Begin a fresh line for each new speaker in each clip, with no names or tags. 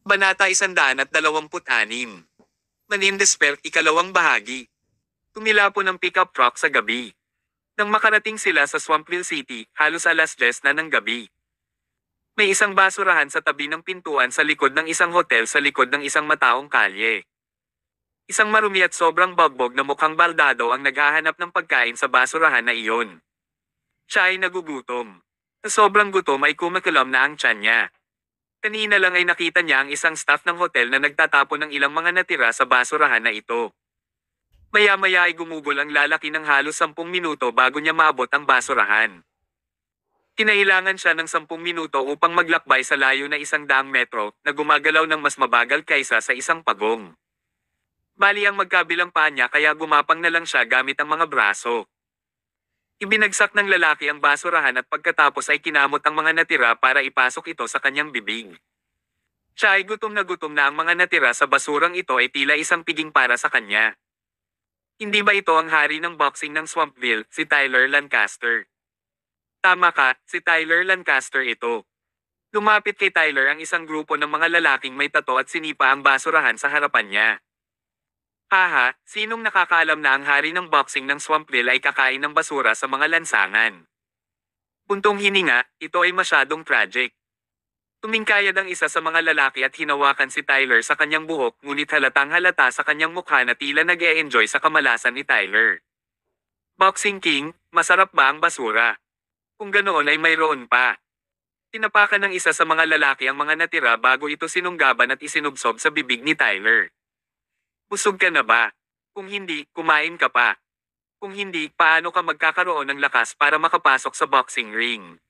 Banata 126. Manindesper, ikalawang bahagi. Tumila po ng pickup truck sa gabi. Nang makarating sila sa Swampville City, halos alas 10 na ng gabi. May isang basurahan sa tabi ng pintuan sa likod ng isang hotel sa likod ng isang mataong kalye. Isang marumi at sobrang bagbog na mukhang baldado ang naghahanap ng pagkain sa basurahan na iyon. Siya ay nagugutom. Sa sobrang gutom ay kumakilam na ang tiyan niya. Kanina lang ay nakita niya ang isang staff ng hotel na nagtatapon ng ilang mga natira sa basurahan na ito. Maya-maya ay gumugol ang lalaki ng halos 10 minuto bago niya maabot ang basurahan. Kinailangan siya ng 10 minuto upang maglakbay sa layo na 100 metro na gumagalaw ng mas mabagal kaysa sa isang pagong. Bali ang magkabilang paa niya kaya gumapang na lang siya gamit ang mga braso. Ibinagsak ng lalaki ang basurahan at pagkatapos ay kinamot ang mga natira para ipasok ito sa kanyang bibig. Siya ay gutom na ang mga natira sa basurang ito ay tila isang piging para sa kanya. Hindi ba ito ang hari ng boxing ng Swampville, si Tyler Lancaster? Tama ka, si Tyler Lancaster ito. Lumapit kay Tyler ang isang grupo ng mga lalaking may tato at sinipa ang basurahan sa harapan niya. Haha, sinong nakakaalam na ang hari ng boxing ng Swampville ay kakain ng basura sa mga lansangan? Puntong hininga, ito ay masyadong tragic. Tumingkayad ang isa sa mga lalaki at hinawakan si Tyler sa kanyang buhok ngunit halatang halata sa kanyang mukha na tila nag-e-enjoy sa kamalasan ni Tyler. Boxing King, masarap ba ang basura? Kung ganoon ay mayroon pa. Tinapakan ng isa sa mga lalaki ang mga natira bago ito sinunggaban at isinubsob sa bibig ni Tyler. Busog ka na ba? Kung hindi, kumain ka pa. Kung hindi, paano ka magkakaroon ng lakas para makapasok sa boxing ring?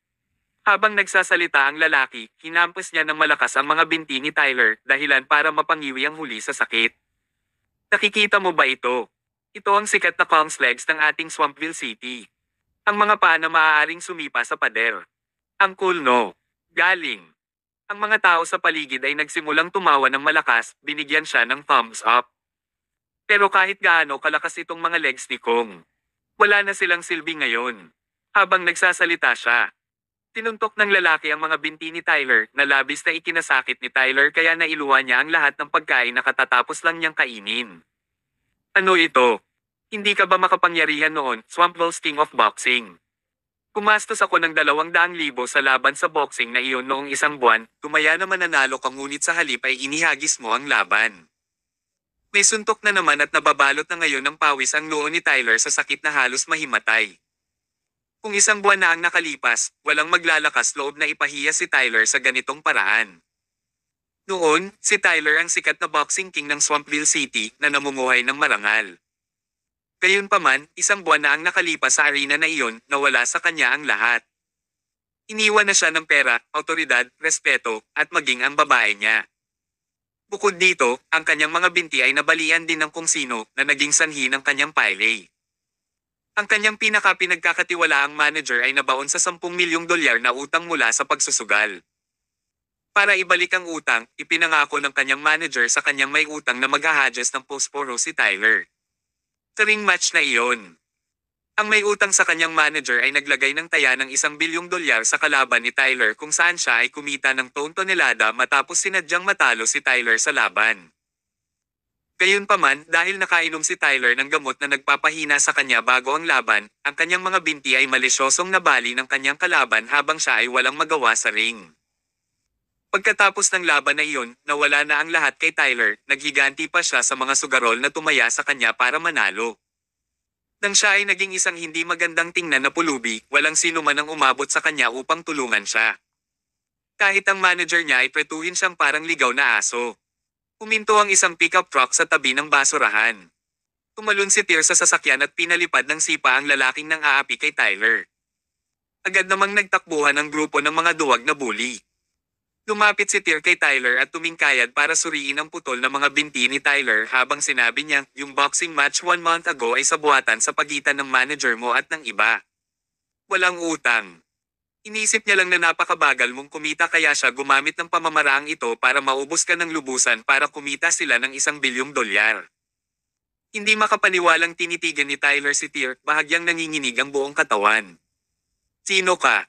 Habang nagsasalita ang lalaki, hinampas niya ng malakas ang mga binti ni Tyler, dahilan para mapangiwi ang huli sa sakit. Nakikita mo ba ito? Ito ang sikat na Kong's legs ng ating Swampville City. Ang mga paa na maaaring sumipa sa pader. Ang cool no? Galing. Ang mga tao sa paligid ay nagsimulang tumawa ng malakas, binigyan siya ng thumbs up. Pero kahit gaano kalakas itong mga legs ni Kong, wala na silang silbi ngayon. Habang nagsasalita siya, tinuntok ng lalaki ang mga binti ni Tyler na labis na ikinasakit ni Tyler kaya nailuwa niya ang lahat ng pagkain na katatapos lang niyang kainin. Ano ito? Hindi ka ba makapangyarihan noon, Swampville's King of Boxing? Kumastos ako ng 200,000 sa laban sa boxing na iyon noong isang buwan, tumaya na mananalo ka ngunit sa halip ay inihagis mo ang laban. May suntok na naman at nababalot na ngayon ng pawis ang noo ni Tyler sa sakit na halos mahimatay. Kung isang buwan na ang nakalipas, walang maglalakas loob na ipahiya si Tyler sa ganitong paraan. Noon, si Tyler ang sikat na boxing king ng Swampville City na namumuhay ng marangal. Gayunpaman, isang buwan na ang nakalipas sa arena na iyon, nawala sa kanya ang lahat. Iniwan na siya ng pera, awtoridad, respeto, at maging ang babae niya. Bukod dito, ang kanyang mga binti ay nabalian din ng kung sino na naging sanhi ng kanyang pile. Ang kanyang pinagkakatiwalaang manager ay nabaon sa 10 milyong dolyar na utang mula sa pagsusugal. Para ibalik ang utang, ipinangako ng kanyang manager sa kanyang may utang na maghahadjust ng posporo si Tyler. Sa ring match na iyon, ang may utang sa kanyang manager ay naglagay ng taya ng 1 bilyong dolyar sa kalaban ni Tyler kung saan siya ay kumita ng tonelada matapos sinadyang matalo si Tyler sa laban. Gayunpaman, dahil nakainom si Tyler ng gamot na nagpapahina sa kanya bago ang laban, ang kanyang mga binti ay malisyosong nabali ng kanyang kalaban habang siya ay walang magawa sa ring. Pagkatapos ng laban na iyon, nawala na ang lahat kay Tyler, naghiganti pa siya sa mga sugarol na tumaya sa kanya para manalo. Nang siya ay naging isang hindi magandang tingnan na pulubi, walang sino man ang umabot sa kanya upang tulungan siya. Kahit ang manager niya ay pretuhin siyang parang ligaw na aso. Huminto ang isang pickup truck sa tabi ng basurahan. Tumalon si Tyr sa sasakyan at pinalipad ng sipa ang lalaking nang aapi kay Tyler. Agad namang nagtakbuhan ang grupo ng mga duwag na bully. Lumapit si Tyr kay Tyler at tumingkayad para suriin ang putol na mga binti ni Tyler habang sinabi niya, yung boxing match 1 month ago ay sabuatan sa pagitan ng manager mo at ng iba. Walang utang. Inisip niya lang na napakabagal mong kumita kaya siya gumamit ng pamamaraang ito para maubos ka ng lubusan para kumita sila ng 1 bilyong dolyar. Hindi makapaniwalang tinitigan ni Tyler si Tyr, bahagyang nanginginig ang buong katawan. Sino ka?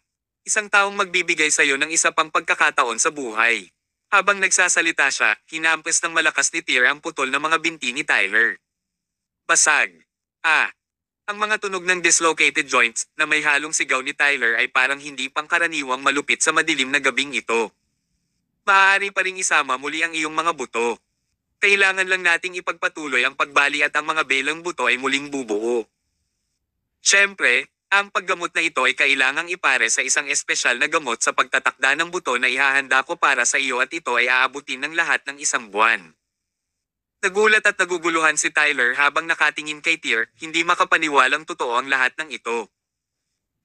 Isang taong magbibigay sa'yo ng isa pang pagkakataon sa buhay. Habang nagsasalita siya, hinampas ng malakas ni Tyr ang putol na mga binti ni Tyler. Basag. Ah! Ang mga tunog ng dislocated joints na may halong sigaw ni Tyler ay parang hindi pangkaraniwang malupit sa madilim na gabing ito. Maaari pa ring isama muli ang iyong mga buto. Kailangan lang nating ipagpatuloy ang pagbali at ang mga belang buto ay muling bubuo. Siyempre, ang paggamot na ito ay kailangang ipare sa isang espesyal na gamot sa pagtatakda ng buto na ihahanda ko para sa iyo at ito ay aabutin ng lahat ng isang buwan. Nagulat at naguguluhan si Tyler habang nakatingin kay Tyr, hindi makapaniwalang totoo ang lahat ng ito.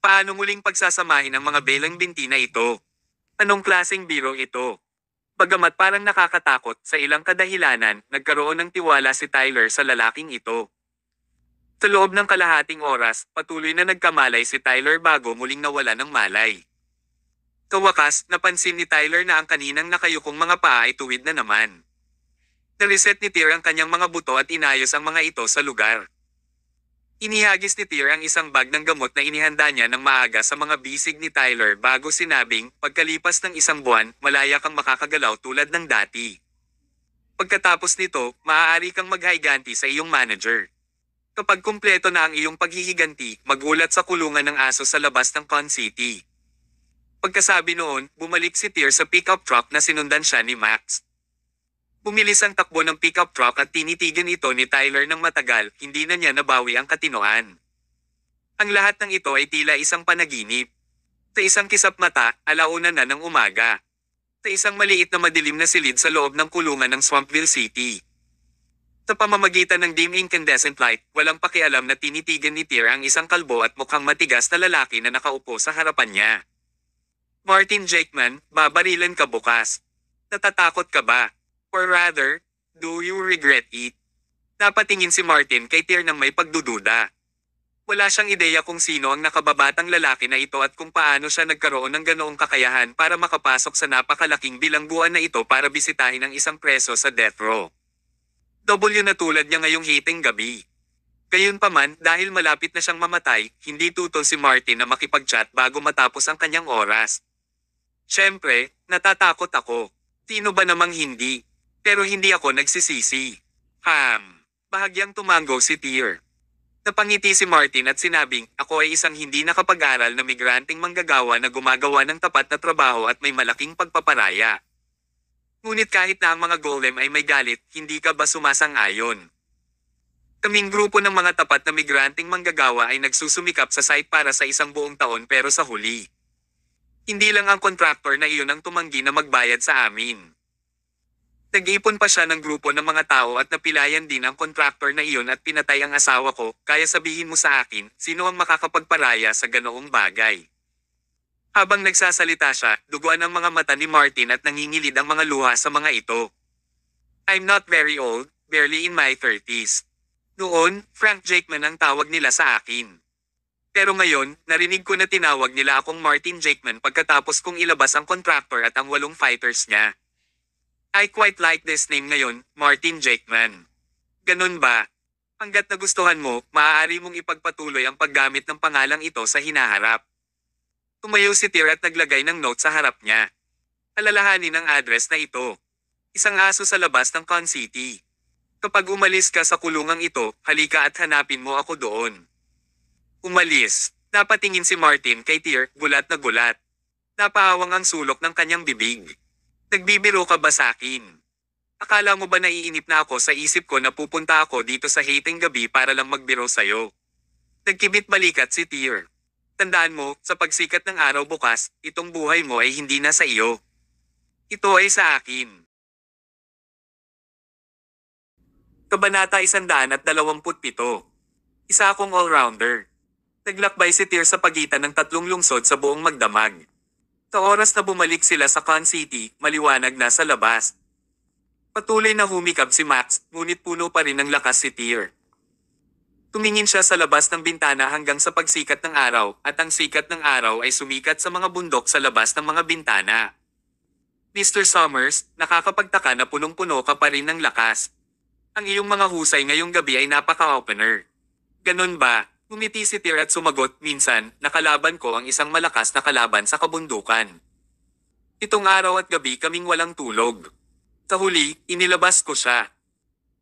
Paano muling pagsasamahin ang mga belang binti na ito? Anong klaseng biro ito? Bagamat parang nakakatakot sa ilang kadahilanan, nagkaroon ng tiwala si Tyler sa lalaking ito. Sa loob ng kalahating oras, patuloy na nagkamalay si Tyler bago muling nawala ng malay. Kawakas, napansin ni Tyler na ang kaninang nakayukong mga paa ay tuwid na naman. Nareset ni Tyr ang kanyang mga buto at inayos ang mga ito sa lugar. Inihagis ni Tyr ang isang bag ng gamot na inihanda niya ng maaga sa mga bisig ni Tyler bago sinabing, pagkalipas ng isang buwan, malaya kang makakagalaw tulad ng dati. Pagkatapos nito, maaari kang maghiganti sa iyong manager. Kapag kumpleto na ang iyong paghihiganti, magulat sa kulungan ng aso sa labas ng Con City. Pagkasabi noon, bumalik si Tyr sa pickup truck na sinundan siya ni Max. Bumilis ang takbo ng pickup truck at tinitigan ito ni Tyler ng matagal, hindi na niya nabawi ang katinoan. Ang lahat ng ito ay tila isang panaginip. Sa isang kisap mata, alauna na ng umaga. Sa isang maliit na madilim na silid sa loob ng kulungan ng Swampville City. Sa pamamagitan ng dim incandescent light, walang pakialam na tinitigan ni Tyr ang isang kalbo at mukhang matigas na lalaki na nakaupo sa harapan niya. Martin Jakeman, babarilan ka bukas. Natatakot ka ba? Or rather, do you regret it? Napatingin si Martin kay Tyr ng may pagdududa. Wala siyang ideya kung sino ang nakababatang lalaki na ito at kung paano siya nagkaroon ng ganoong kakayahan para makapasok sa napakalaking bilangguan na ito para bisitahin ang isang preso sa death row. W na tulad niya ngayong hiting gabi. Gayunpaman, dahil malapit na siyang mamatay, hindi tutol si Martin na makipag-chat bago matapos ang kanyang oras. Siyempre, natatakot ako. Sino ba namang hindi? Pero hindi ako nagsisisi. Bahagyang tumango si Tyr. Napangiti si Martin at sinabing, ako ay isang hindi nakapag-aral na migranteng manggagawa na gumagawa ng tapat na trabaho at may malaking pagpaparaya. Ngunit kahit na ang mga golem ay may galit, hindi ka ba sumasang-ayon? Kaming grupo ng mga tapat na migranteng manggagawa ay nagsusumikap sa site para sa isang buong taon pero sa huli. Hindi lang ang kontraktor na iyon ang tumanggi na magbayad sa amin. Nag-ipon pa siya ng grupo ng mga tao at napilayan din ang kontraktor na iyon at pinatay ang asawa ko, kaya sabihin mo sa akin, sino ang makakapagparaya sa ganoong bagay? Habang nagsasalita siya, duguan ang mga mata ni Martin at nangingilid ang mga luha sa mga ito. I'm not very old, barely in my 30s. Noon, Frank Jakeman ang tawag nila sa akin. Pero ngayon, narinig ko na tinawag nila akong Martin Jakeman pagkatapos kong ilabas ang kontraktor at ang 8 fighters niya. I quite like this name ngayon, Martin Jakeman. Ganun ba? Hanggat nagustuhan mo, maaari mong ipagpatuloy ang paggamit ng pangalang ito sa hinaharap. Tumayo si Tyr at naglagay ng note sa harap niya. Alalahanin ang address na ito. Isang aso sa labas ng Con City. Kapag umalis ka sa kulungang ito, halika at hanapin mo ako doon. Umalis. Napatingin si Martin kay Tyr, gulat na gulat. Napahawang ang sulok ng kanyang bibig. Nagbibiro ka ba sa akin? Akala mo ba naiinip na ako sa isip ko na pupunta ako dito sa hiting gabi para lang magbiro sa'yo? Nagkibit balikat si Tyr. Tandaan mo, sa pagsikat ng araw bukas, itong buhay mo ay hindi na sa iyo. Ito ay sa akin. Kabanata 127. Isa akong all-rounder. Naglakbay si Tyr sa pagitan ng 3 lungsod sa buong magdamag. Sa oras na bumalik sila sa Con City, maliwanag na sa labas. Patuloy na humikab si Max, ngunit puno pa rin ng lakas si Tyr. Tumingin siya sa labas ng bintana hanggang sa pagsikat ng araw, at ang sikat ng araw ay sumikat sa mga bundok sa labas ng mga bintana. Mr. Summers, nakakapagtaka na punong-puno ka pa rin ng lakas. Ang iyong mga husay ngayong gabi ay napaka-opener. Ganun ba? Ngumiti si Tyr at sumagot, minsan, nakalaban ko ang isang malakas na kalaban sa kabundukan. Itong araw at gabi kaming walang tulog. Sa huli, inilabas ko siya.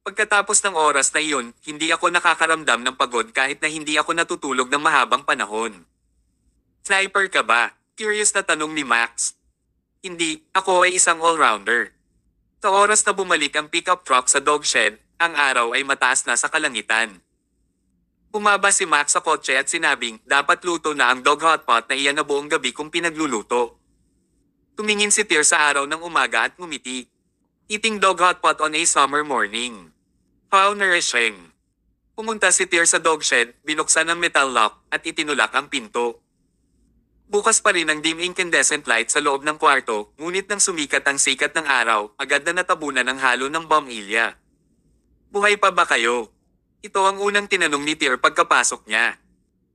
Pagkatapos ng oras na iyon, hindi ako nakakaramdam ng pagod kahit na hindi ako natutulog ng mahabang panahon. Sniper ka ba? Curious na tanong ni Max. Hindi, ako ay isang all-rounder. Sa oras na bumalik ang pickup truck sa dog shed, ang araw ay mataas na sa kalangitan. Bumaba si Max sa kotse at sinabing dapat luto na ang dog hotpot na iyan na buong gabi kong pinagluluto. Tumingin si Tyr sa araw ng umaga at ngumiti. Eating dog hotpot on a summer morning. How nourishing. Pumunta si Tyr sa dog shed, binuksan ang metal lock at itinulak ang pinto. Bukas pa rin ang dim incandescent light sa loob ng kwarto, ngunit nang sumikat ang sikat ng araw, agad na natabunan ang halo ng bombilya. Buhay pa ba kayo? Ito ang unang tinanong ni Tyr pagkapasok niya.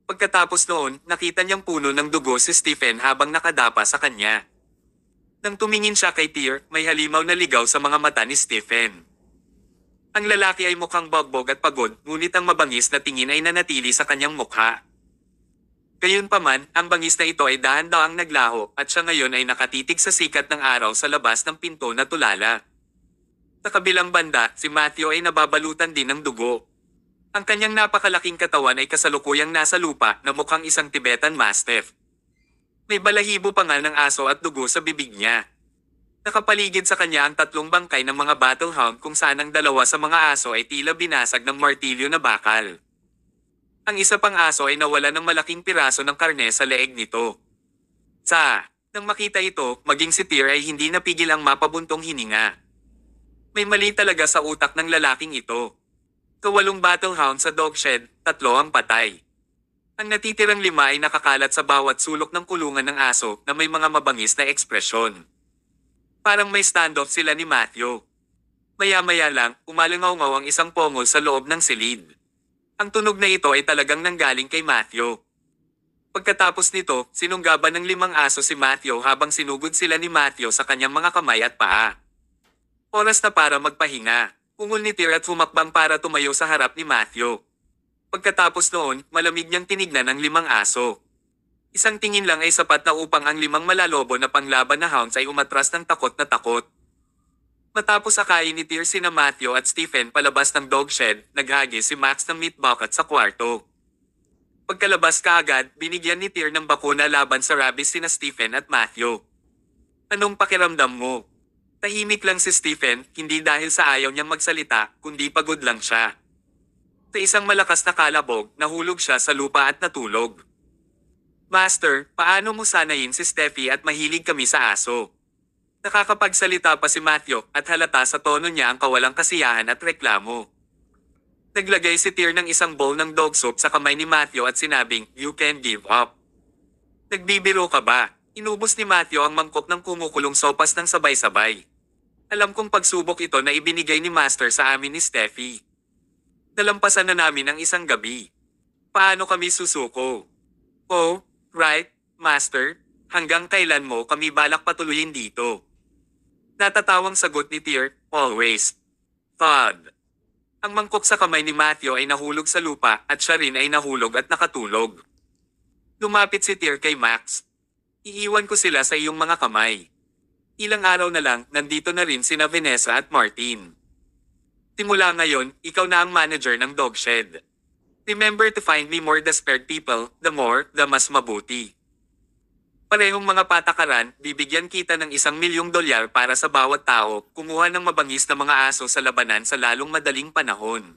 Pagkatapos noon, nakita niyang puno ng dugo si Stephen habang nakadapa sa kanya. Nang tumingin siya kay Tyr, may halimaw na ligaw sa mga mata ni Stephen. Ang lalaki ay mukhang bogbog at pagod, ngunit ang mabangis na tingin ay nanatili sa kanyang mukha. Gayunpaman, ang bangis na ito ay dahan-daang naglaho at siya ngayon ay nakatitig sa sikat ng araw sa labas ng pinto na tulala. Sa kabilang banda, si Matthew ay nababalutan din ng dugo. Ang kanyang napakalaking katawan ay kasalukuyang nasa lupa na mukhang isang Tibetan Mastiff. May balahibo pa nga ng aso at dugo sa bibig niya. Nakapaligid sa kanya ang tatlong bangkay ng mga battlehound kung saan ang dalawa sa mga aso ay tila binasag ng martilyo na bakal. Ang isa pang aso ay nawala ng malaking piraso ng karne sa leeg nito. Nang makita ito, maging si Tyr ay hindi napigil ang mapabuntong hininga. May mali talaga sa utak ng lalaking ito. 8 battlehound sa dog shed, 3 ang patay. Ang natitirang 5 ay nakakalat sa bawat sulok ng kulungan ng aso na may mga mabangis na ekspresyon. Parang may standoff sila ni Matthew. Maya-maya lang, umalangaw-ngaw ang isang pongol sa loob ng silid. Ang tunog na ito ay talagang nanggaling kay Matthew. Pagkatapos nito, sinunggaban ng 5 aso si Matthew habang sinugod sila ni Matthew sa kanyang mga kamay at paa. Oras na para magpahinga. Ungol ni Tyr at humakbang para tumayo sa harap ni Matthew. Pagkatapos noon, malamig niyang tinignan ang 5 aso. Isang tingin lang ay sapat na upang ang 5 malalobo na panglaban na hounds ay umatras ng takot na takot. Matapos akayin ni Tyr sina Matthew at Stephen palabas ng dog shed, naghagis si Max ng meat bucket sa kwarto. Pagkalabas kaagad, binigyan ni Tyr ng bakuna laban sa rabies sina Stephen at Matthew. Anong pakiramdam mo? Tahimik lang si Stephen, hindi dahil sa ayaw niyang magsalita, kundi pagod lang siya. Sa isang malakas na kalabog, nahulog siya sa lupa at natulog. Master, paano mo sanayin si Steffi at mahilig kami sa aso? Nakakapagsalita pa si Matthew at halata sa tono niya ang kawalang kasiyahan at reklamo. Naglagay si Tyr ng isang bowl ng dog soup sa kamay ni Matthew at sinabing, "You can give up." Nagbibiro ka ba? Inubos ni Matthew ang mangkok ng kumukulong sopas ng sabay-sabay. Alam kong pagsubok ito na ibinigay ni Master sa amin ni Steffi. Nalampasan na namin ang isang gabi. Paano kami susuko? Oh, right, Master. Hanggang kailan mo kami balak patuloyin dito? Natatawang sagot ni Tyr, always. Thud. Ang mangkok sa kamay ni Matthew ay nahulog sa lupa at siya rin ay nahulog at nakatulog. Lumapit si Tyr kay Max. Iiwan ko sila sa iyong mga kamay. Ilang araw na lang, nandito na rin sina Vanessa at Martin. Simula ngayon, ikaw na ang manager ng dog shed. Remember to find me more desperate people, the mas mabuti. Parehong mga patakaran, bibigyan kita ng $1,000,000 para sa bawat tao, kumuha ng mabangis na mga aso sa labanan sa lalong madaling panahon.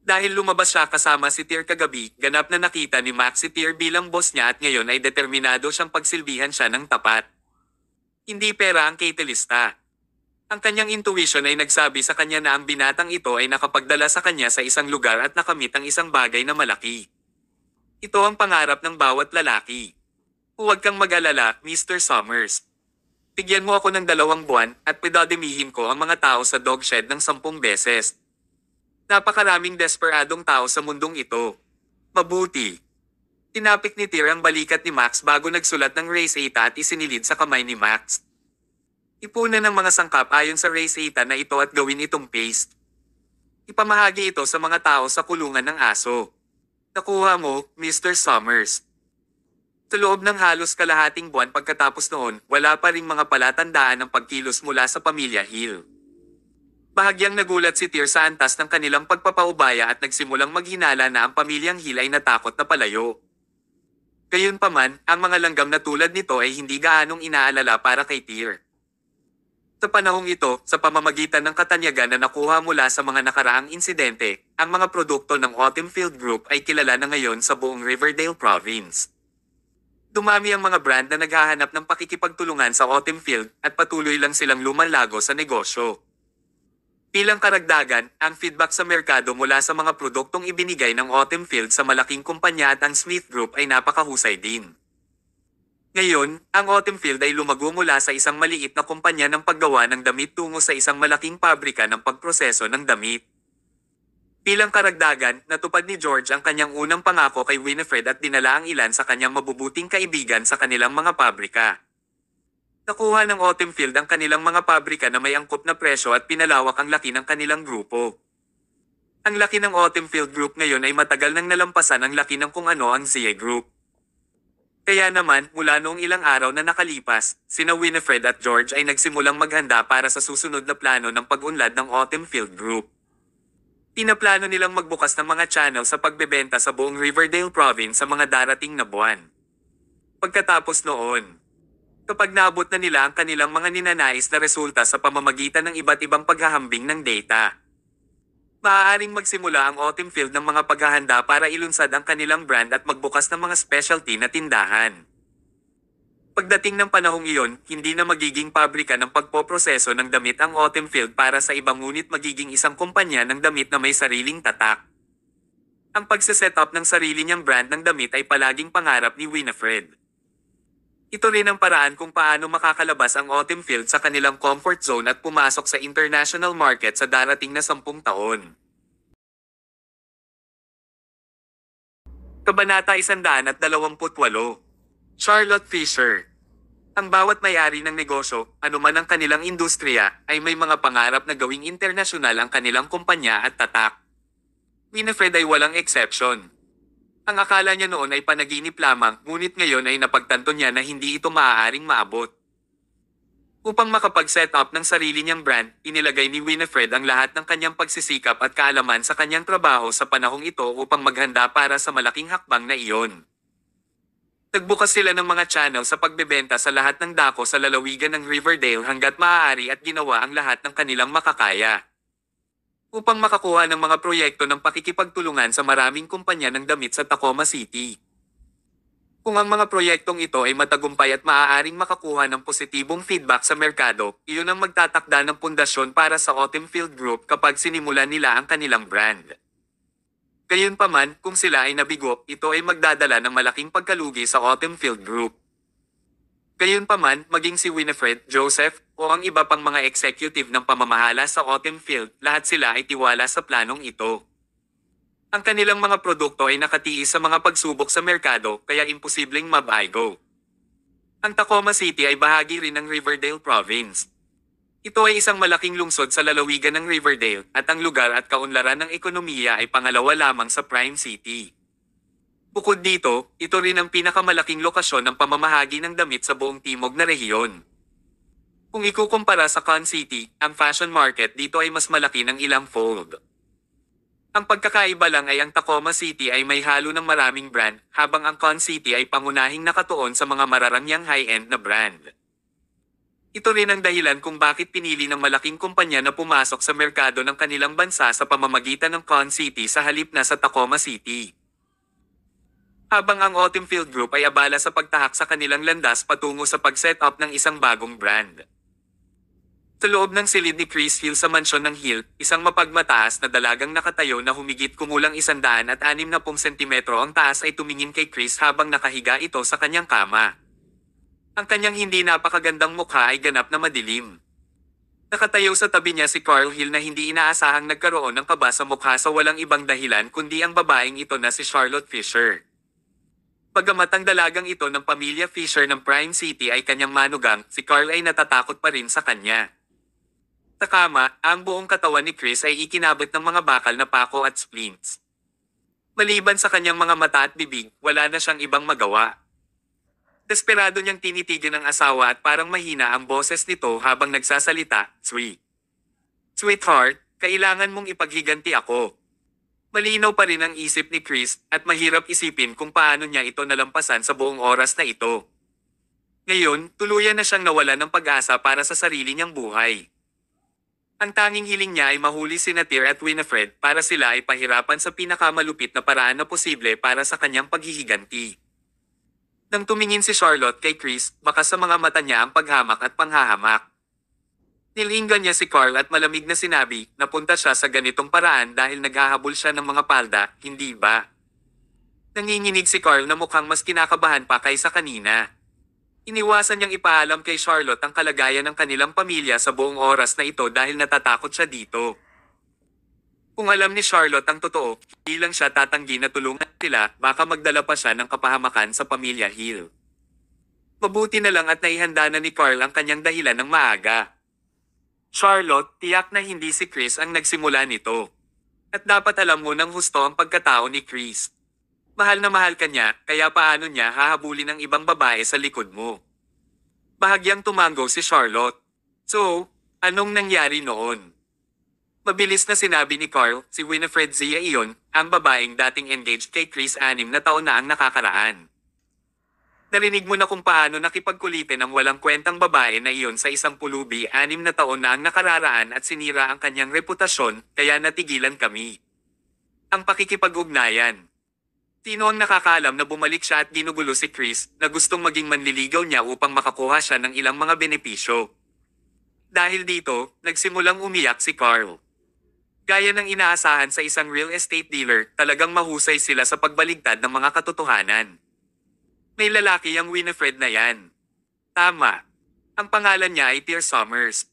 Dahil lumabas siya kasama si Tyr kagabi, ganap na nakita ni Max si Tyr bilang boss niya at ngayon ay determinado siyang pagsilbihan siya ng tapat. Hindi pera ang catalysta. Ang kanyang intuition ay nagsabi sa kanya na ang binatang ito ay nakapagdala sa kanya sa isang lugar at nakamit ang isang bagay na malaki. Ito ang pangarap ng bawat lalaki. Huwag kang mag-alala, Mr. Summers. Bigyan mo ako ng 2 buwan at padadamihin ko ang mga tao sa dog shed ng 10 beses. Napakaraming desperadong tao sa mundong ito. Mabuti. Tinapik ni Tyr ang balikat ni Max bago nagsulat ng Race 8 at isinilid sa kamay ni Max. Ipunan ng mga sangkap ayon sa Race 8 na ito at gawin itong paste. Ipamahagi ito sa mga tao sa kulungan ng aso. Nakuha mo, Mr. Summers. Sa loob ng halos kalahating buwan pagkatapos noon, wala pa ring mga palatandaan ng pagkilos mula sa pamilya Hill. Bahagyang nagulat si Tyr sa antas ng kanilang pagpapaubaya at nagsimulang maghinala na ang pamilyang Hill ay natakot na palayo. Gayunpaman, ang mga langgam na tulad nito ay hindi gaanong inaalala para kay Tyr. Sa panahong ito, sa pamamagitan ng katanyagan na nakuha mula sa mga nakaraang insidente, ang mga produkto ng Autumn Field Group ay kilala na ngayon sa buong Riverdale Province. Dumami ang mga brand na naghahanap ng pakikipagtulungan sa Autumn Field at patuloy lang silang lumalago sa negosyo. Bilang karagdagan, ang feedback sa merkado mula sa mga produktong ibinigay ng Autumn Field sa malaking kumpanya at ang Smith Group ay napakahusay din. Ngayon, ang Autumn Field ay lumago mula sa isang maliit na kumpanya ng paggawa ng damit tungo sa isang malaking pabrika ng pagproseso ng damit. Bilang karagdagan, natupad ni George ang kanyang unang pangako kay Winifred at dinala ang ilan sa kanyang mabubuting kaibigan sa kanilang mga pabrika. Nakuha ng Autumn Field ang kanilang mga pabrika na may angkop na presyo at pinalawak ang laki ng kanilang grupo. Ang laki ng Autumn Field Group ngayon ay matagal nang nalampasan ang laki ng kung ano ang ZA Group. Kaya naman, mula noong ilang araw na nakalipas, sina Winifred at George ay nagsimulang maghanda para sa susunod na plano ng pag-unlad ng Autumn Field Group. Pinaplano nilang magbukas ng mga channel sa pagbebenta sa buong Riverdale Province sa mga darating na buwan. Pagkatapos noon, kapag naabot na nila ang kanilang mga ninanais na resulta sa pamamagitan ng iba't ibang paghahambing ng data, maaaring magsimula ang Autumn Field ng mga paghahanda para ilunsad ang kanilang brand at magbukas ng mga specialty na tindahan. Pagdating ng panahong iyon, hindi na magiging pabrika ng pagpoproseso ng damit ang Autumn Field para sa ibang ngunit magiging isang kumpanya ng damit na may sariling tatak. Ang pagse-set up ng sarili niyang brand ng damit ay palaging pangarap ni Winifred. Ito rin ang paraan kung paano makakalabas ang Autumn Field sa kanilang comfort zone at pumasok sa international market sa darating na 10 taon. Kabanata 128. Charlotte Fisher. Ang bawat may-ari ng negosyo, anuman ang kanilang industriya, ay may mga pangarap na gawing internasyonal ang kanilang kumpanya at tatak. Winifred ay walang exception. Ang akala niya noon ay panaginip lamang, ngunit ngayon ay napagtanto niya na hindi ito maaaring maabot. Upang makapag-set up ng sarili niyang brand, inilagay ni Winifred ang lahat ng kanyang pagsisikap at kaalaman sa kanyang trabaho sa panahong ito upang maghanda para sa malaking hakbang na iyon. Nagbukas sila ng mga channel sa pagbebenta sa lahat ng dako sa lalawigan ng Riverdale hanggat maaari at ginawa ang lahat ng kanilang makakaya. Upang makakuha ng mga proyekto ng pakikipagtulungan sa maraming kumpanya ng damit sa Tacoma City. Kung ang mga proyektong ito ay matagumpay at maaaring makakuha ng positibong feedback sa merkado, iyon ang magtatakda ng pundasyon para sa Autumn Field Group kapag sinimulan nila ang kanilang brand. Gayunpaman, kung sila ay nabigo, ito ay magdadala ng malaking pagkalugi sa Autumn Field Group. Gayunpaman, maging si Winifred, Joseph, o ang iba pang mga executive ng pamamahala sa Autumn Field, lahat sila ay tiwala sa planong ito. Ang kanilang mga produkto ay nakatiis sa mga pagsubok sa merkado, kaya imposibleng mabaygo. Ang Tacoma City ay bahagi rin ng Riverdale Province. Ito ay isang malaking lungsod sa lalawigan ng Riverdale, at ang lugar at kaunlaran ng ekonomiya ay pangalawa lamang sa Prime City. Bukod dito, ito rin ang pinakamalaking lokasyon ng pamamahagi ng damit sa buong timog na rehiyon. Kung ikukumpara sa Con City, ang fashion market dito ay mas malaki ng ilang fold. Ang pagkakaiba lang ay ang Tacoma City ay may halo ng maraming brand, habang ang Con City ay pangunahing nakatuon sa mga mararangyang high-end na brand. Ito rin ang dahilan kung bakit pinili ng malaking kumpanya na pumasok sa merkado ng kanilang bansa sa pamamagitan ng Con City sa halip na sa Tacoma City. Habang ang Autumn Field Group ay abala sa pagtahak sa kanilang landas patungo sa pag-set up ng isang bagong brand. Sa loob ng silid ni Chris Hill sa mansyon ng Hill, isang mapagmataas na dalagang nakatayo na humigit kumulang 160 sentimetro ang taas ay tumingin kay Chris habang nakahiga ito sa kanyang kama. Ang kanyang hindi napakagandang mukha ay ganap na madilim. Nakatayo sa tabi niya si Carl Hill na hindi inaasahang nagkaroon ng kaba sa mukha sa walang ibang dahilan kundi ang babaeng ito na si Charlotte Fisher. Bagamat ang dalagang ito ng pamilya Fisher ng Prime City ay kanyang manugang, si Carl ay natatakot pa rin sa kanya. Sa kama, ang buong katawan ni Chris ay ikinabot ng mga bakal na pako at splints. Maliban sa kanyang mga mata at bibig, wala na siyang ibang magawa. Desperado niyang tinitigil ang asawa at parang mahina ang boses nito habang nagsasalita, Sweetheart, kailangan mong ipaghiganti ako. Malinaw pa rin ang isip ni Chris at mahirap isipin kung paano niya ito nalampasan sa buong oras na ito. Ngayon, tuluyan na siyang nawala ng pag-asa para sa sarili niyang buhay. Ang tanging hiling niya ay mahuli sina Tyr at Winifred para sila ay pahirapan sa pinakamalupit na paraan na posible para sa kanyang paghihiganti. Nang tumingin si Charlotte kay Chris, baka sa mga mata niya ang paghamak at panghahamak. Nilinggan niya si Carl at malamig na sinabi, napunta siya sa ganitong paraan dahil naghahabol siya ng mga palda, hindi ba? Nanginginig si Carl na mukhang mas kinakabahan pa kaysa kanina. Iniwasan niyang ipaalam kay Charlotte ang kalagayan ng kanilang pamilya sa buong oras na ito dahil natatakot siya dito. Kung alam ni Charlotte ang totoo, hindi lang siya tatanggi na tulungan sila, baka magdala pa siya ng kapahamakan sa pamilya Hill. Mabuti na lang at naihanda na ni Carl ang kanyang dahilan ng maaga. Charlotte, tiyak na hindi si Chris ang nagsimula nito. At dapat alam mo ng husto ang pagkatao ni Chris. Mahal na mahal ka niya, kaya paano niya hahabulin ng ibang babae sa likod mo? Bahagyang tumango si Charlotte. So, anong nangyari noon? Mabilis na sinabi ni Carl, si Winifred Zia iyon, ang babaeng dating engaged kay Chris 6 na taon na ang nakakaraan. Narinig mo na kung paano nakipagkulitin ang walang kwentang babae na iyon sa isang pulubi 6 na taon na ang nakararaan at sinira ang kanyang reputasyon, kaya natigilan kami. Ang pakikipag-ugnayan. Sino ang nakakaalam na bumalik siya at ginugulo si Chris na gustong maging manliligaw niya upang makakuha siya ng ilang mga benepisyo. Dahil dito, nagsimulang umiyak si Carl. Gaya ng inaasahan sa isang real estate dealer, talagang mahusay sila sa pagbaligtad ng mga katotohanan. May lalaki ang Winifred na yan. Tama. Ang pangalan niya ay Tyr Summers.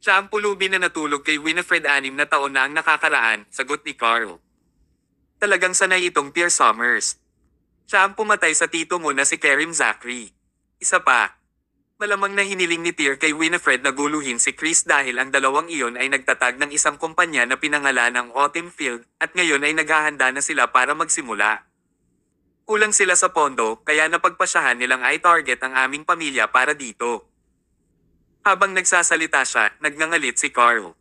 Siya ang pulubi na natulog kay Winifred 6 na taon na ang nakakaraan, sagot ni Carl. Talagang sanay itong Tyr Summers. Siya ang pumatay sa tito mo na si Kerim Zachary. Isa pa. Malamang na hiniling ni Tyr kay Winifred na guluhin si Chris dahil ang dalawang iyon ay nagtatag ng isang kumpanya na pinangalan ng Autumn Field at ngayon ay naghahanda na sila para magsimula. Kulang sila sa pondo kaya napagpasyahan nilang i-target ang aming pamilya para dito. Habang nagsasalita siya, nagngangalit si Carl.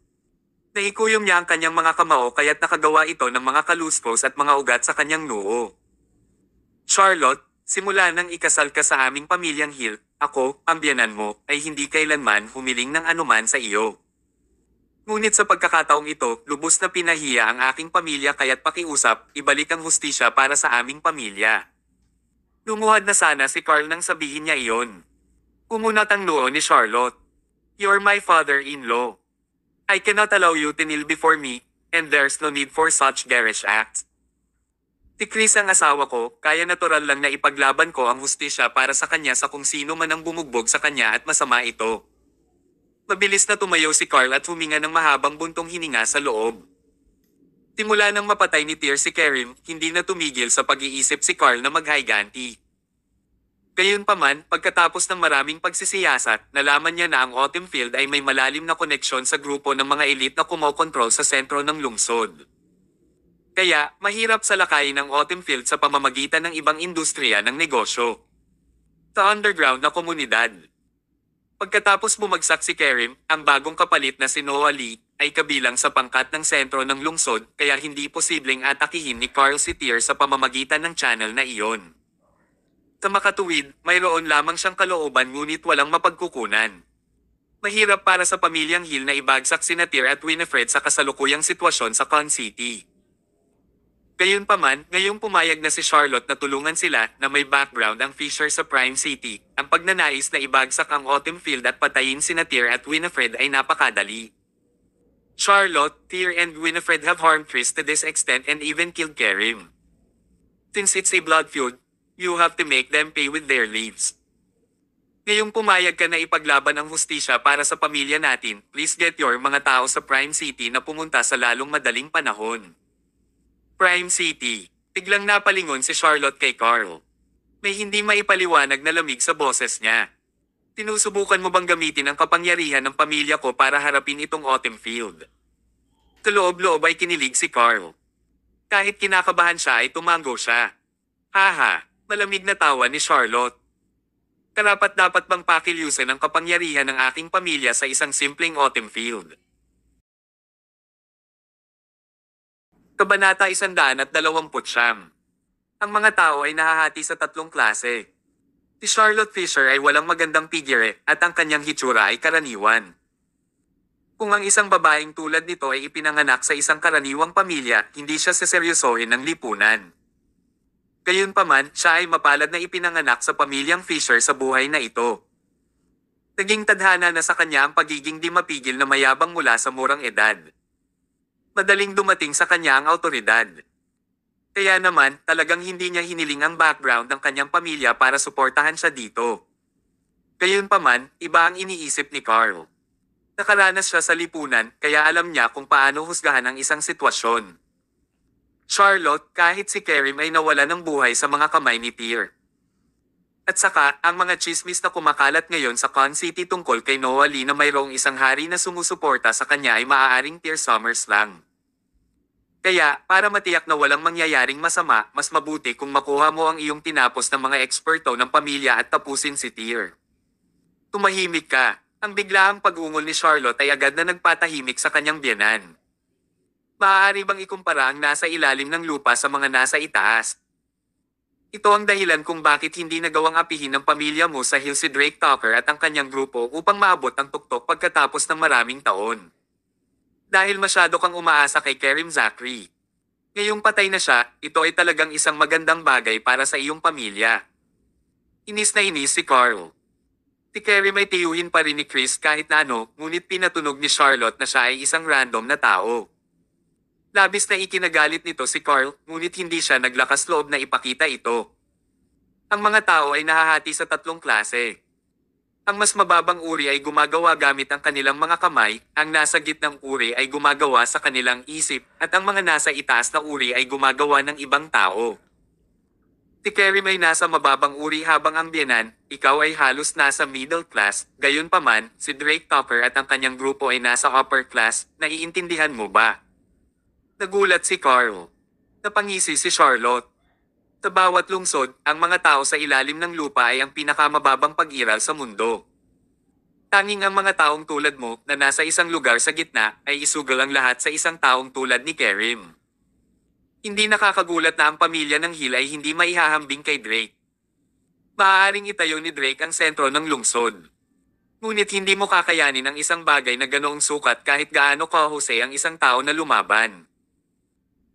Naikuyom niya ang kanyang mga kamao kaya't nakagawa ito ng mga kaluskos at mga ugat sa kanyang noo. Charlotte, simula nang ikasal ka sa aming pamilyang Hill, ako, ang biyanan mo, ay hindi kailanman humiling ng anuman sa iyo. Ngunit sa pagkakataong ito, lubos na pinahiya ang aking pamilya kaya't pakiusap, ibalik ang hustisya para sa aming pamilya. Lumuhad na sana si Carl nang sabihin niya iyon. Umunat ang noo ni Charlotte. You're my father-in-law. I cannot allow you to kneel before me, and there's no need for such garish acts. Si Chris ang asawa ko, kaya natural lang na ipaglaban ko ang hustisya para sa kanya sa kung sino man ang bumugbog sa kanya at masama ito. Mabilis na tumayo si Carl at huminga ng mahabang buntong hininga sa loob. Simula nang mapatay ni Tyr si Kerim, hindi na tumigil sa pag-iisip si Carl na maghayganti. Gayunpaman, pagkatapos ng maraming pagsisiyasat, nalaman niya na ang Autumn Field ay may malalim na koneksyon sa grupo ng mga elite na kumokontrol sa sentro ng lungsod. Kaya, mahirap salakayin ang Autumn Field sa pamamagitan ng ibang industriya ng negosyo. Sa underground na komunidad. Pagkatapos bumagsak si Kerim, ang bagong kapalit na si Noah Lee ay kabilang sa pangkat ng sentro ng lungsod kaya hindi posibleng atakihin ni Carl si Tyr sa pamamagitan ng channel na iyon. Sa makatuwid, mayroon lamang siyang kalooban ngunit walang mapagkukunan. Mahirap para sa pamilyang Hill na ibagsak sina Tyr at Winifred sa kasalukuyang sitwasyon sa Con City. Gayunpaman, ngayong pumayag na si Charlotte na tulungan sila na may background ang Fisher sa Prime City, ang pagnanais na ibagsak ang Autumn Field at patayin sina Tyr at Winifred ay napakadali. Charlotte, Tyr and Winifred have harmed Chris to this extent and even killed Kerim. Since it's a blood feud, you have to make them pay with their lives. Ngayong pumayag ka na ipaglaban ang hustisya para sa pamilya natin, please get your mga tao sa Prime City na pumunta sa lalong madaling panahon. Prime City. Biglang napalingon si Charlotte kay Carl. May hindi maipaliwanag na lamig sa boses niya. Sinusubukan mo bang gamitin ang kapangyarihan ng pamilya ko para harapin itong Autumn Field? Sa loob-loob ay kinilig si Carl. Kahit kinakabahan siya ay tumango siya. Haha, malamig na tawa ni Charlotte. Karapat-dapat bang pakilyusin ang kapangyarihan ng aking pamilya sa isang simpleng autumn field? Kabanata 129. Ang mga tao ay nahahati sa tatlong klase. Si Charlotte Fisher ay walang magandang figure at ang kanyang hitsura ay karaniwan. Kung ang isang babaeng tulad nito ay ipinanganak sa isang karaniwang pamilya, hindi siya seseryosohin ng lipunan. Gayunpaman, siya ay mapalad na ipinanganak sa pamilyang Fisher sa buhay na ito. Naging tadhana na sa kanya ang pagiging di mapigil na mayabang mula sa murang edad. Madaling dumating sa kanya ang awtoridad. Kaya naman, talagang hindi niya hiniling ang background ng kanyang pamilya para suportahan siya dito. Gayunpaman, iba ang iniisip ni Carl. Nakaranas siya sa lipunan, kaya alam niya kung paano husgahan ang isang sitwasyon. Charlotte, kahit si Kerim ay nawala ng buhay sa mga kamay ni Tyr. At saka, ang mga chismis na kumakalat ngayon sa Con City tungkol kay Noah Lee na mayroong isang hari na sumusuporta sa kanya ay maaaring Tyr Summers lang. Kaya, para matiyak na walang mangyayaring masama, mas mabuti kung makuha mo ang iyong tinapos ng mga eksperto ng pamilya at tapusin si Tyr. Tumahimik ka. Ang biglaang pag-ungol ni Charlotte ay agad na nagpatahimik sa kanyang biyenan. Maaari bang ikumpara ang nasa ilalim ng lupa sa mga nasa itaas? Ito ang dahilan kung bakit hindi nagawang apihin ng pamilya mo sa Hill si Drake Tucker at ang kanyang grupo upang maabot ang tuktok pagkatapos ng maraming taon. Dahil masyado kang umaasa kay Kerim Zachary. Ngayong patay na siya, ito ay talagang isang magandang bagay para sa iyong pamilya. Inis na inis si Carl. Si Kerim ay tiyuhin pa rin ni Chris kahit na ano, ngunit pinatunog ni Charlotte na siya ay isang random na tao. Labis na ikinagalit nito si Carl, ngunit hindi siya naglakas loob na ipakita ito. Ang mga tao ay nahahati sa tatlong klase. Ang mas mababang uri ay gumagawa gamit ang kanilang mga kamay, ang nasa gitnang uri ay gumagawa sa kanilang isip, at ang mga nasa itaas na uri ay gumagawa ng ibang tao. Si Kerim ay nasa mababang uri habang ang biyenan, ikaw ay halos nasa middle class, gayunpaman, si Drake Tucker at ang kanyang grupo ay nasa upper class, naiintindihan mo ba? Nagulat si Carl. Napangisi si Charlotte. Sa bawat lungsod, ang mga tao sa ilalim ng lupa ay ang pinakamababang pag-iral sa mundo. Tanging ang mga taong tulad mo na nasa isang lugar sa gitna ay isugal ang lahat sa isang taong tulad ni Kerim. Hindi nakakagulat na ang pamilya ng Hill ay hindi maihahambing kay Drake. Maaaring itayo ni Drake ang sentro ng lungsod. Ngunit hindi mo kakayanin ang isang bagay na ganoong sukat kahit gaano kahusay ang isang tao na lumaban.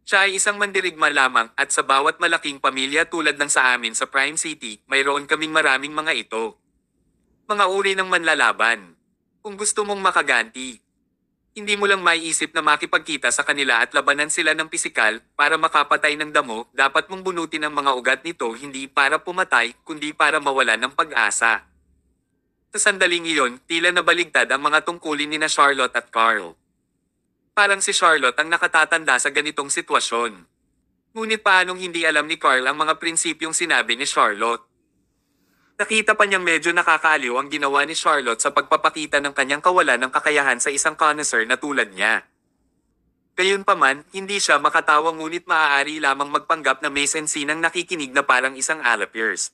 Siya ay isang mandirigma lamang at sa bawat malaking pamilya tulad ng sa amin sa Prime City, mayroon kaming maraming mga ito. Mga uri ng manlalaban. Kung gusto mong makaganti, hindi mo lang maiisip na makipagkita sa kanila at labanan sila ng pisikal para makapatay ng damo, dapat mong bunutin ang mga ugat nito hindi para pumatay, kundi para mawalan ng pag-asa. Sa sandaling iyon, tila nabaligtad ang mga tungkulin ni na Charlotte at Carl. Parang si Charlotte ang nakatatanda sa ganitong sitwasyon. Ngunit paanong hindi alam ni Carl ang mga prinsipyong sinabi ni Charlotte? Nakita pa niyang medyo nakakaaliw ang ginawa ni Charlotte sa pagpapakita ng kanyang kawalan ng kakayahan sa isang connoisseur na tulad niya. Gayunpaman, hindi siya makatawa ngunit maaari lamang magpanggap na may sensinang nakikinig na parang isang Alapiers.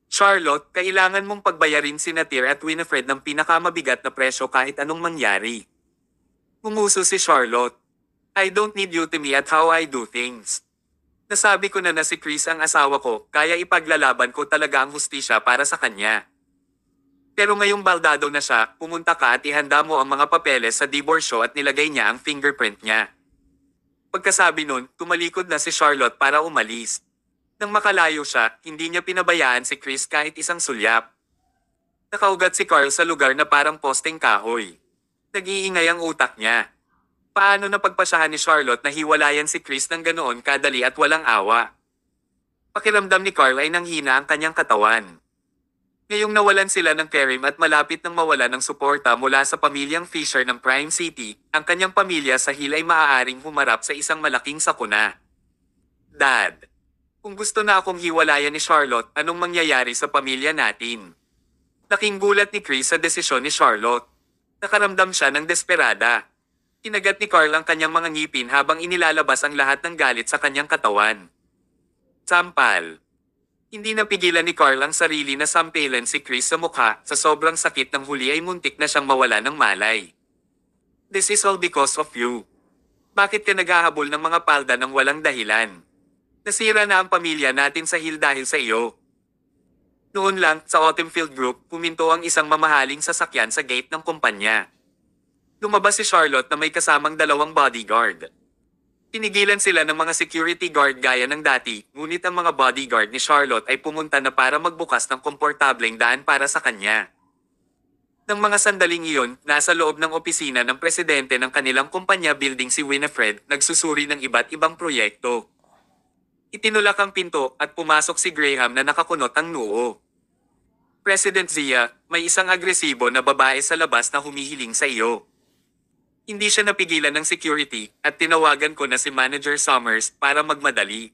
Charlotte, kailangan mong pagbayarin si Tyr at Winifred ng pinakamabigat na presyo kahit anong mangyari. Umuso si Charlotte. I don't need you to me at how I do things. Nasabi ko na si Chris ang asawa ko, kaya ipaglalaban ko talaga ang hustisya para sa kanya. Pero ngayong baldado na siya, pumunta ka at ihanda mo ang mga papeles sa diborsyo at nilagay niya ang fingerprint niya. Pagkasabi nun, tumalikod na si Charlotte para umalis. Nang makalayo siya, hindi niya pinabayaan si Chris kahit isang sulyap. Nakaugat si Carl sa lugar na parang posteng kahoy. Nag-iingay ang utak niya. Paano napagpasyahan ni Charlotte na hiwalayan si Chris ng ganoon kadali at walang awa? Pakiramdam ni Carl ay nanghina ang kanyang katawan. Ngayong nawalan sila ng Kerim at malapit nang mawala ng suporta mula sa pamilyang Fisher ng Prime City, ang kanyang pamilya sa Hill ay maaaring humarap sa isang malaking sakuna. Dad, kung gusto na akong hiwalayan ni Charlotte, anong mangyayari sa pamilya natin? Laking gulat ni Chris sa desisyon ni Charlotte. Nakaramdam siya ng desperada. Kinagat ni Carl ang kanyang mga ngipin habang inilalabas ang lahat ng galit sa kanyang katawan. Sampal. Hindi napigilan ni Carl ang sarili na sampilan si Chris sa mukha, sa sobrang sakit ng huli ay muntik na siyang mawala ng malay. This is all because of you. Bakit ka naghahabol ng mga palda ng walang dahilan? Nasira na ang pamilya natin sa hill dahil sa iyo. Noon lang, sa Autumn Field Group, puminto ang isang mamahaling sasakyan sa gate ng kumpanya. Lumabas si Charlotte na may kasamang 2 bodyguard. Pinigilan sila ng mga security guard gaya ng dati, ngunit ang mga bodyguard ni Charlotte ay pumunta na para magbukas ng komportableng daan para sa kanya. Nang mga sandaling iyon, nasa loob ng opisina ng presidente ng kanilang kumpanya building si Winifred, nagsusuri ng iba't ibang proyekto. Itinulak ang pinto at pumasok si Graham na nakakunot ang noo. President Zia, may isang agresibo na babae sa labas na humihiling sa iyo. Hindi siya napigilan ng security at tinawagan ko na si Manager Summers para magmadali.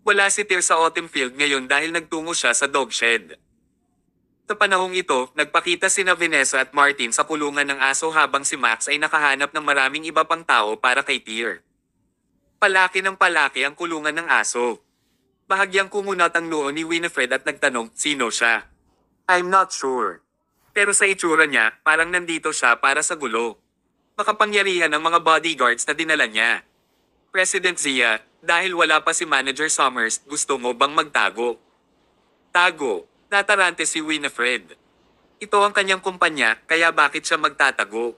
Wala si Tyr sa Autumn Field ngayon dahil nagtungo siya sa dog shed. Sa panahong ito, nagpakita sina Vanessa at Martin sa kulungan ng aso habang si Max ay nakahanap ng maraming iba pang tao para kay Tyr. Palaki ng palaki ang kulungan ng aso. Bahagyang kumunat ang noo ni Winifred at nagtanong, sino siya? I'm not sure. Pero sa itsura niya, parang nandito siya para sa gulo. Makapangyarihan ang mga bodyguards na dinala niya. President Zia, dahil wala pa si Manager Summers, gusto mo bang magtago? Tago. Natarante si Winifred. Ito ang kanyang kumpanya, kaya bakit siya magtatago?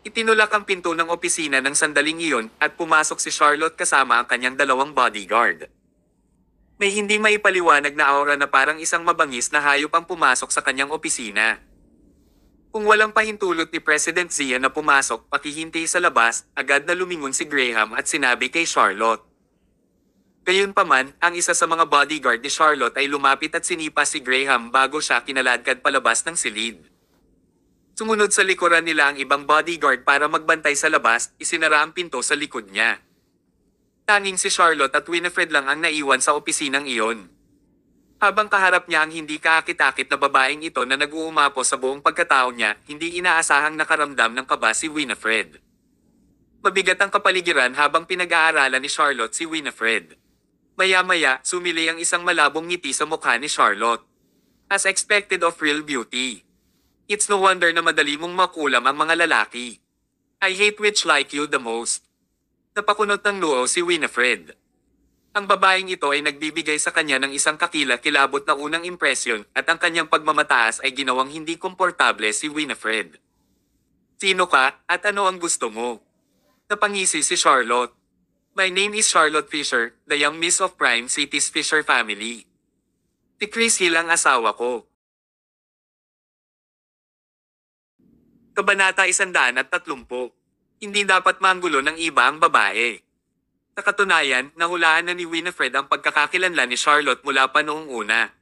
Itinulak ang pinto ng opisina ng sandaling iyon at pumasok si Charlotte kasama ang kanyang 2 bodyguard. May hindi maipaliwanag na aura na parang isang mabangis na hayop ang pumasok sa kanyang opisina. Kung walang pahintulot ni President Zia na pumasok, pakihintay sa labas, agad na lumingon si Graham at sinabi kay Charlotte. Gayunpaman, ang isa sa mga bodyguard ni Charlotte ay lumapit at sinipa si Graham bago siya kinaladkad palabas ng silid. Sumunod sa likuran nila ang ibang bodyguard para magbantay sa labas, isinara ang pinto sa likod niya. Tanging si Charlotte at Winifred lang ang naiwan sa opisinang iyon. Habang kaharap niya ang hindi kaakit-akit na babaeng ito na nag-uumapo sa buong pagkatao niya, hindi inaasahang nakaramdam ng kaba si Winifred. Mabigat ang kapaligiran habang pinag-aaralan ni Charlotte si Winifred. Maya-maya, sumili ang isang malabong ngiti sa mukha ni Charlotte. As expected of real beauty. It's no wonder na madali mong makulam ang mga lalaki. I hate which like you the most. Napakunot ng noo si Winifred. Ang babaeng ito ay nagbibigay sa kanya ng isang kakila-kilabot na unang impresyon at ang kanyang pagmamataas ay ginawang hindi komportable si Winifred. Sino ka at ano ang gusto mo? Napangisi si Charlotte. My name is Charlotte Fisher, the young Miss of Prime City's Fisher family. Si Chris Hill ang asawa ko. Kabanata 130. Hindi dapat manggulo ng iba ang babae. Sa katunayan, nahulaan na ni Winifred ang pagkakakilanlan ni Charlotte mula pa noong una.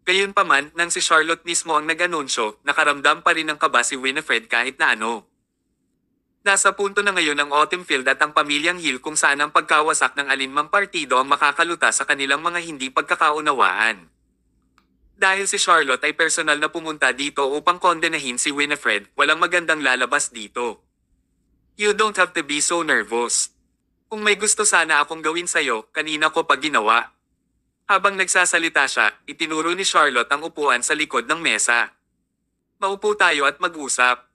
Gayunpaman, nang si Charlotte mismo ang nag-anunsyo, nakaramdam pa rin ng kaba si Winifred kahit na ano. Nasa punto na ngayon ang Autumn Field at ang pamilyang Hill kung saan ang pagkawasak ng alinmang partido ang makakaluta sa kanilang mga hindi pagkakaunawaan. Dahil si Charlotte ay personal na pumunta dito upang kondenahin si Winifred, walang magandang lalabas dito. You don't have to be so nervous. Kung may gusto sana akong gawin sa'yo, kanina ko pa ginawa. Habang nagsasalita siya, itinuro ni Charlotte ang upuan sa likod ng mesa. Maupo tayo at mag-usap.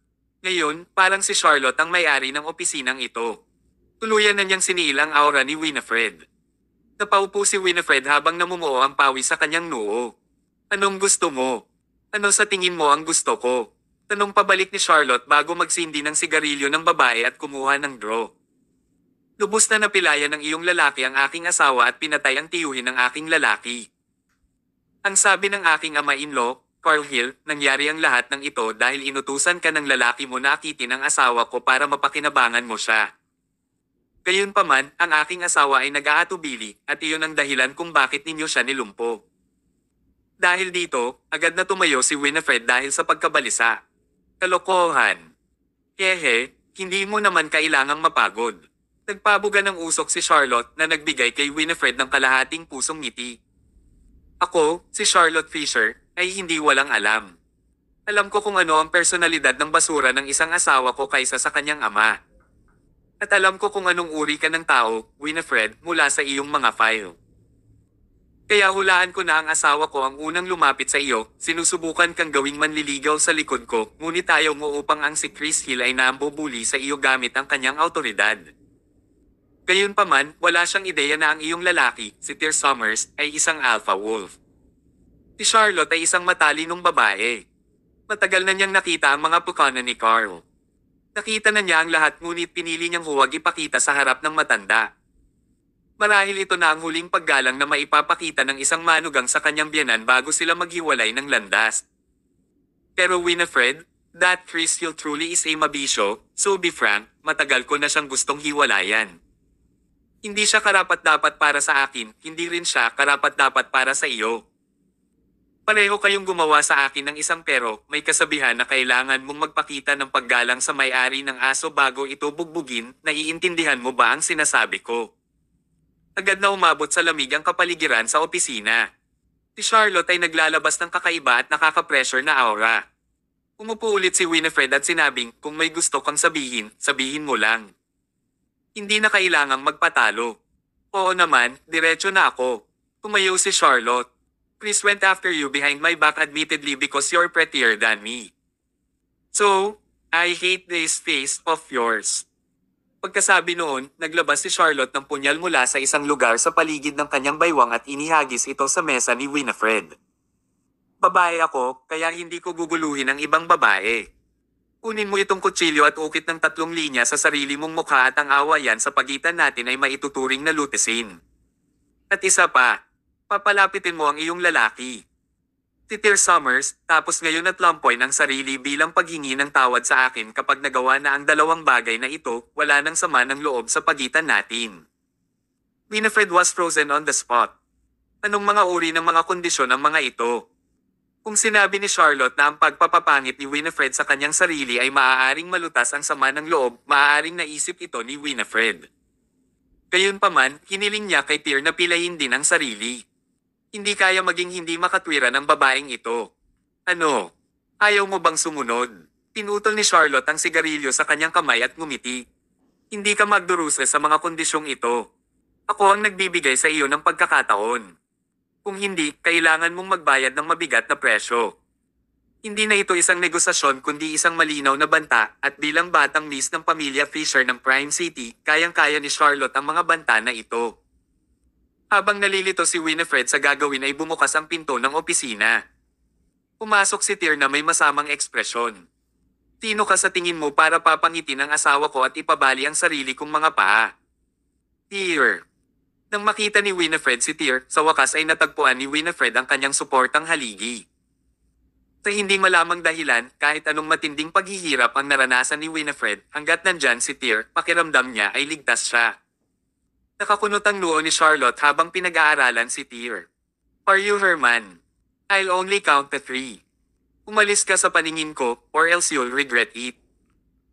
Ngayon, parang si Charlotte ang may-ari ng opisinang ito. Tuluyan na niyang siniil ang aura ni Winifred. Napaupo si Winifred habang namumuo ang pawis sa kanyang noo. Anong gusto mo? Ano sa tingin mo ang gusto ko? Tanong pabalik ni Charlotte bago magsindi ng sigarilyo ng babae at kumuha ng draw. Lubos na napilayan ng iyong lalaki ang aking asawa at pinatay ang tiyuhin ng aking lalaki. Ang sabi ng aking ama-in-law, Carl Hill, nangyari ang lahat ng ito dahil inutusan ka ng lalaki mo na akitin ang asawa ko para mapakinabangan mo siya. Gayunpaman, ang aking asawa ay nag-aatubili at iyon ang dahilan kung bakit ninyo siya nilumpo. Dahil dito, agad na tumayo si Winifred dahil sa pagkabalisa. Kalokohan. Hehe, hindi mo naman kailangang mapagod. Nagpabuga ng usok si Charlotte na nagbigay kay Winifred ng kalahating pusong ngiti. Ako, si Charlotte Fisher, ay hindi walang alam. Alam ko kung ano ang personalidad ng basura ng isang asawa ko kaysa sa kanyang ama. At alam ko kung anong uri ka ng tao, Winifred, mula sa iyong mga file. Kaya hulaan ko na ang asawa ko ang unang lumapit sa iyo, sinusubukan kang gawing manliligaw sa likod ko, ngunit ayaw mo upang ang si Chris Hill ay nambubuli sa iyo gamit ang kanyang autoridad. Gayunpaman, wala siyang ideya na ang iyong lalaki, si Tyr Summers, ay isang alpha wolf. Si Charlotte ay isang matalinong babae. Matagal na niyang nakita ang mga pukana ni Carl. Nakita na niya ang lahat ngunit pinili niyang huwag ipakita sa harap ng matanda. Marahil ito na ang huling paggalang na maipapakita ng isang manugang sa kanyang biyenan bago sila maghiwalay ng landas. Pero Winifred, that Chris Hill truly is a mabisyo, so be frank, matagal ko na siyang gustong hiwalayan. Hindi siya karapat-dapat para sa akin, hindi rin siya karapat-dapat para sa iyo. Pareho kayong gumawa sa akin ng isang pero may kasabihan na kailangan mong magpakita ng paggalang sa may-ari ng aso bago ito bugbugin, naiintindihan mo ba ang sinasabi ko? Agad na umabot sa lamig ang kapaligiran sa opisina. Si Charlotte ay naglalabas ng kakaiba at nakaka-pressure na aura. Umupo ulit si Winifred at sinabing, kung may gusto kang sabihin, sabihin mo lang. Hindi na kailangang magpatalo. Oo naman, diretso na ako. Tumayo si Charlotte. Chris went after you behind my back admittedly because you're prettier than me. So, I hate this face of yours. Pagkasabi noon, naglabas si Charlotte ng punyal mula sa isang lugar sa paligid ng kanyang baywang at inihagis ito sa mesa ni Winifred. Babae ako, kaya hindi ko guguluhin ang ibang babae. Kunin mo itong kutsilyo at ukit ng 3 linya sa sarili mong mukha at ang awayan sa pagitan natin ay maituturing na lutisin. At isa pa, papalapitin mo ang iyong lalaki. Si Tyr Summers, tapos ngayon at lampoy ng sarili bilang paghingi ng tawad sa akin kapag nagawa na ang dalawang bagay na ito, wala nang sama ng loob sa pagitan natin. Winifred was frozen on the spot. Anong mga uri ng mga kondisyon ang mga ito? Kung sinabi ni Charlotte na ang pagpapapangit ni Winifred sa kanyang sarili ay maaaring malutas ang sama ng loob, maaaring naisip ito ni Winifred. Gayunpaman, hiniling niya kay Tyr na pilayin din ang sarili. Hindi kaya maging hindi makatwira ng babaeng ito. Ano? Ayaw mo bang sumunod? Pinutol ni Charlotte ang sigarilyo sa kanyang kamay at ngumiti. Hindi ka magdurusa sa mga kondisyong ito. Ako ang nagbibigay sa iyo ng pagkakataon. Kung hindi, kailangan mong magbayad ng mabigat na presyo. Hindi na ito isang negosasyon kundi isang malinaw na banta at bilang batang niece ng pamilya Fisher ng Prime City, kayang-kaya ni Charlotte ang mga banta na ito. Habang nalilito si Winifred sa gagawin ay bumukas ang pinto ng opisina. Pumasok si Tyr na may masamang ekspresyon. Sino ka sa tingin mo para papangitin ang asawa ko at ipabali ang sarili kong mga paa? Tyr. Nang makita ni Winifred si Tyr, sa wakas ay natagpuan ni Winifred ang kanyang suportang haligi. Sa hindi malamang dahilan, kahit anong matinding paghihirap ang naranasan ni Winifred, hanggat nandyan si Tyr, pakiramdam niya ay ligtas siya. Nakakunot ang noo ni Charlotte habang pinag-aaralan si Tyr. Are you her man? I'll only count to 3. Umalis ka sa paningin ko, or else you'll regret it.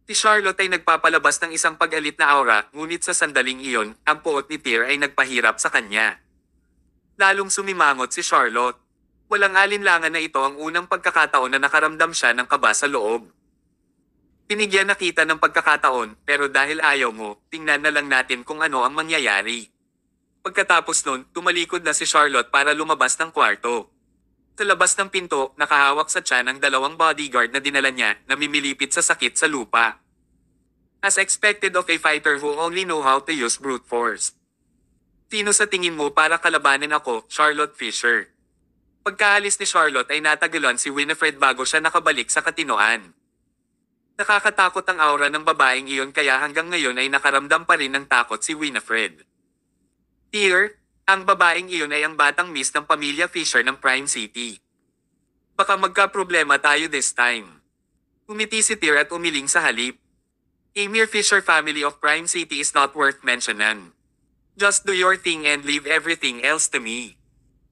Si Charlotte ay nagpapalabas ng isang pag-alit na aura, ngunit sa sandaling iyon, ang puot ni Tyr ay nagpahirap sa kanya. Lalong sumimangot si Charlotte. Walang alinlangan na ito ang unang pagkakataon na nakaramdam siya ng kaba sa loob. Binigyan na kita ng pagkakataon, pero dahil ayaw mo, tingnan na lang natin kung ano ang mangyayari. Pagkatapos nun, tumalikod na si Charlotte para lumabas ng kwarto. Sa labas ng pinto, nakahawak sa tiyan ang 2 bodyguard na dinala niya, namimilipit sa sakit sa lupa. As expected of a fighter who only know how to use brute force. Sino sa tingin mo para kalabanin ako, Charlotte Fisher? Pagkaalis ni Charlotte ay natagalan si Winifred bago siya nakabalik sa katinoan. Nakakatakot ang aura ng babaeng iyon kaya hanggang ngayon ay nakaramdam pa rin ng takot si Winifred. Tyr, ang babaeng iyon ay ang batang miss ng pamilya Fisher ng Prime City. Baka magka-problema tayo this time. Umiti si Tyr at umiling sa halip. A mere Fisher family of Prime City is not worth mentioning. Just do your thing and leave everything else to me.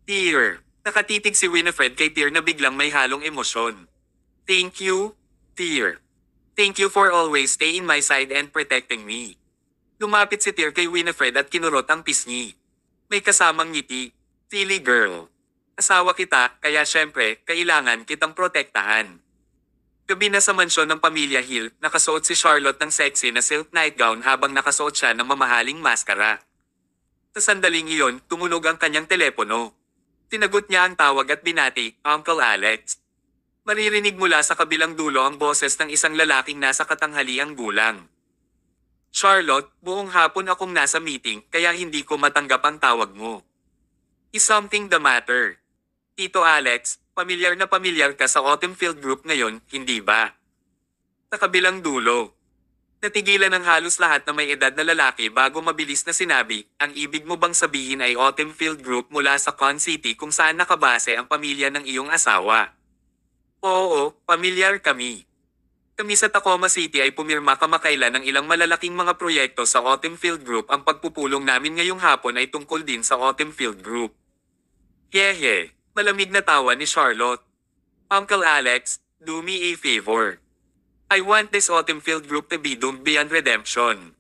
Tyr, nakatitig si Winifred kay Tyr na biglang may halong emosyon. Thank you, Tyr. Thank you for always staying my side and protecting me. Lumapit si Tyr kay Winifred at kinurot ang pisngi. May kasamang ngiti. Silly girl. Asawa kita, kaya syempre, kailangan kitang protektahan. Gabi na sa mansyon ng pamilya Hill, nakasuot si Charlotte ng sexy na silk nightgown habang nakasuot siya ng mamahaling maskara. Sa sandaling iyon, tumunog ang kanyang telepono. Tinagot niya ang tawag at binati, Uncle Alex. Maririnig mula sa kabilang dulo ang boses ng isang lalaking nasa katanghaliang gulang. Charlotte, buong hapon akong nasa meeting kaya hindi ko matanggap ang tawag mo. Is something the matter? Tito Alex, pamilyar na pamilyar ka sa Autumn Field Group ngayon, hindi ba? Sa kabilang dulo. Natigilan ng halos lahat na may edad na lalaki bago mabilis na sinabi, ang ibig mo bang sabihin ay Autumn Field Group mula sa Con City kung saan nakabase ang pamilya ng iyong asawa? Oo, pamilyar kami. Kami sa Tacoma City ay pumirma kamakailan ng ilang malalaking mga proyekto sa Autumn Field Group. Ang pagpupulong namin ngayong hapon ay tungkol din sa Autumn Field Group. Hehe, malamig na tawa ni Charlotte. Uncle Alex, do me a favor. I want this Autumn Field Group to be doomed beyond redemption.